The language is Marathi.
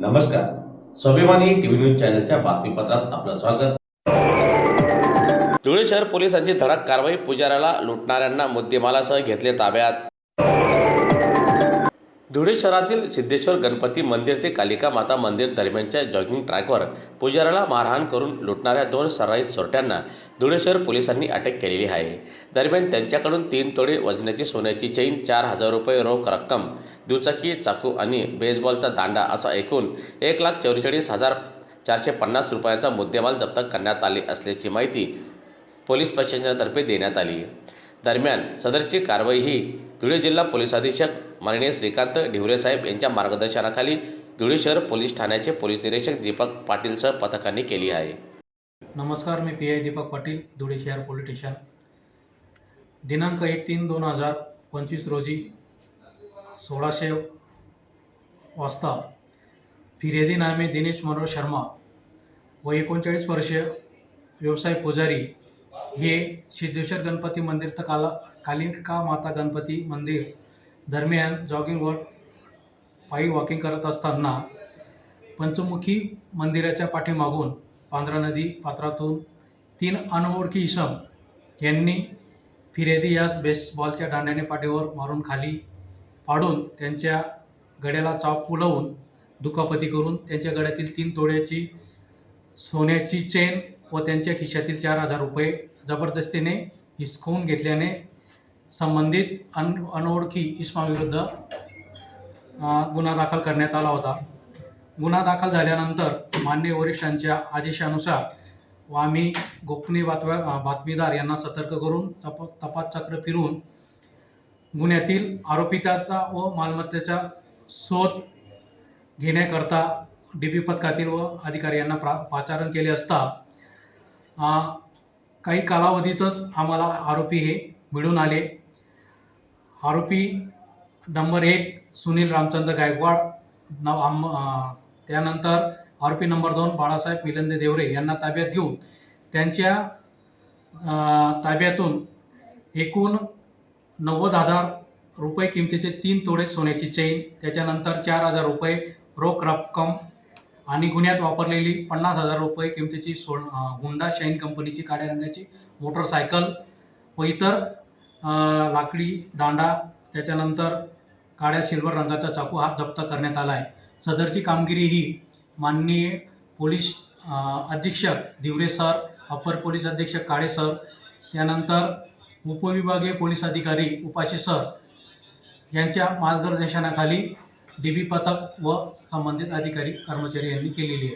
नमस्कार. स्वाभिमानी टीव्ही न्यूज चॅनलच्या बातमीपत्रात आपलं स्वागत. धुळे शहर पोलिसांची धडक कारवाई. पुजाऱ्याला लुटणाऱ्यांना मुद्देमालासह घेतले ताब्यात. धुळे शहरातील सिद्धेश्वर गणपती मंदिर ते कालिका माता मंदिर दरम्यानच्या जॉगिंग ट्रॅकवर पुजाऱ्याला मारहाण करून लुटणाऱ्या 2 सराईत चोरट्यांना धुळे शहर पोलिसांनी अटक केलेली आहे. दरम्यान त्यांच्याकडून 3 तोळे वजनाची सोन्याची चेन, 4,000 रुपये रोख रक्कम, दुचाकी, चाकू आणि बेसबॉलचा दांडा असा एकूण 1,44,450 रुपयांचा मुद्देमाल जप्त करण्यात आले असल्याची माहिती पोलीस प्रशासनातर्फे देण्यात आली. दरम्यान सदरची कारवाई ही धुळे जिल्हा पोलीस अधीक्षक माननीय श्रीकांत ढिवरेसाहेब यांच्या मार्गदर्शनाखाली धुळे शहर पोलीस ठाण्याचे पोलीस निरीक्षक दीपक पाटीलसह पथकाने केली आहे. नमस्कार, मी PI दीपक पाटील, धुळे शहर पोलीस स्टेशन. दिनांक 1/3/2025 रोजी 1600 वाजता फिर्यादी नामे दिनेश मनोहर शर्मा व 39 वर्षीय व्यवसाय पुजारी हे सिद्धेश्वर गणपती मंदिर तर कालिका माता गणपती मंदिर दरम्यान जॉगिंगवर पायी वॉकिंग करत असताना पंचमुखी मंदिराच्या पाठीमागून पांढरा नदी पात्रातून 3 अनोळखी इसम यांनी फिर्यादी यास बेसबॉलच्या दांड्याने पाठीवर मारून खाली पाडून त्यांच्या गळ्याला चाकू लावून दुखापती करून त्यांच्या गळ्यातील 3 तोळ्याची सोन्याची चेन व त्यांच्या खिशातील 4,000 रुपये जबरदस्तीने हिसकावून घेतल्याने संबंधित अनोळखी इसमाविरुद्ध गुन्हा दाखल करण्यात आला होता. गुन्हा दाखल झाल्यानंतर मान्य वरिष्ठांच्या आदेशानुसार व आम्ही गोपनीय बातमीदार यांना सतर्क करून तपास चक्र फिरवून गुन्ह्यातील आरोपिताचा व मालमत्तेचा शोध घेण्याकरता DB पथकातील व अधिकारी यांना पाचारण केले असता काही कालावधीतच आम्हाला आरोपी हे मिळून आले. आरोपी नंबर 1 सुनील रामचंद्र गायकवाड, त्यानंतर आरोपी नंबर 2 बाळासाहेब मिलिंद देवरे यांना ताब्यात घेऊन त्यांच्या ताब्यातून एकूण 90,000 रुपये किमतीचे 3 तोळे सोन्याची चेन, त्याच्यानंतर 4,000 रुपये रोख रक्कम आणि गुन्ह्यात वापरलेली 50,000 रुपये किमतीची हुंडा शाईन कंपनीची काळ्या रंगाची मोटरसायकल व इतर लाकडी दांडा, त्याच्यानंतर काळ्या सिल्वर रंगाचा चाकू हा जप्त करण्यात आला आहे. सदरची कामगिरी ही माननीय पोलीस अधीक्षक दिवरे सर, अपर पोलीस अधीक्षक काळे सर, त्यानंतर उपविभागीय पोलीस अधिकारी उपाशी सर यांच्या मार्गदर्शनाखाली DB पथक व संबंधित अधिकारी कर्मचारी यांनी केलेली आहे.